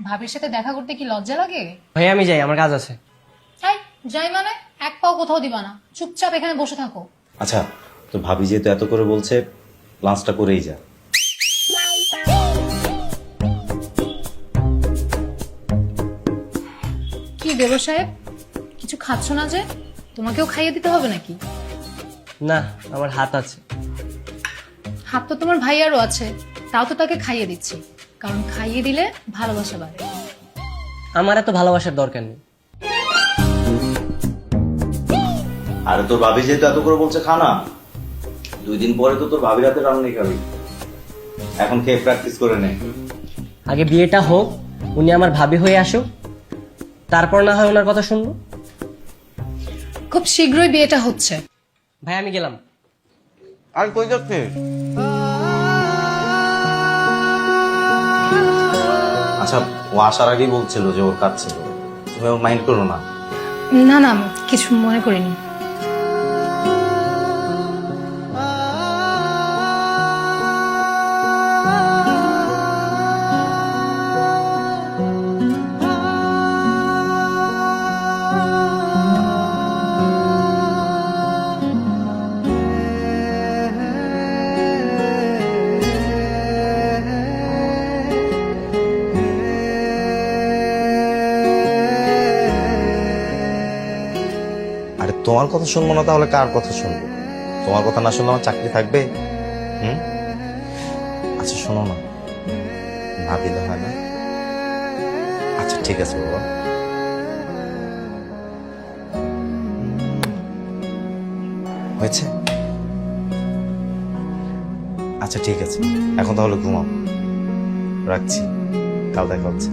ভাবির সাথে দেখা করতে কি লজ্জা লাগে? ভাই আমি যাই, আমার কাজ আছে। এই যাই মানে এক পাও কোথাও দিবা না, চুপচাপ এখানে বসে থাকো। আচ্ছা, তো ভাবি যেহেতু এত করে বলছে, লাঞ্চটা করেই যা। কি দেব সাহেব, কিছু খাচ্ছ না যে? তোমাকেও খাইয়ে দিতে হবে নাকি? না, আমার হাত আছে। হাত তো তোমার ভাইয়ারও আছে, তাও তো তাকে খাইয়ে দিচ্ছি, কারণ খাইয়ে দিলে ভালোবাসা বাড়ে। আমার এত ভালোবাসার দরকার নেই। আরে তোর ভাবি যেহেতু এত করে বলছে খা না, 2 দিন পরে তো তোর ভাবির হাতে রান্নাই খাবি। এখন খেয়ে প্র্যাকটিস করে নে। আগে বিয়েটা হোক, উনি আমার ভাবি হয়ে আসুক, তারপর না হয় ওনার কথা শুনবো। খুব শীঘ্রই বিয়েটা হচ্ছে। ভাই আমি গেলাম। আর কই যাচ্ছিস? আচ্ছা, ও আসার আগেই বলছিল যে ওর কাজ ছিল, তুমি মাইন্ড করো না। না না, কিছু মনে করিনি। আরে তোমার কথা শুনবো না তাহলে কার কথা শুনবো? তোমার কথা না শুনলে আমার চাকরি থাকবে? আচ্ছা শোনো না, না দিলে হয় না। আচ্ছা ঠিক আছে বাবা। হয়েছে? আচ্ছা ঠিক আছে, এখন তাহলে ঘুমাও। রাখছি, কাল দেখা হচ্ছে।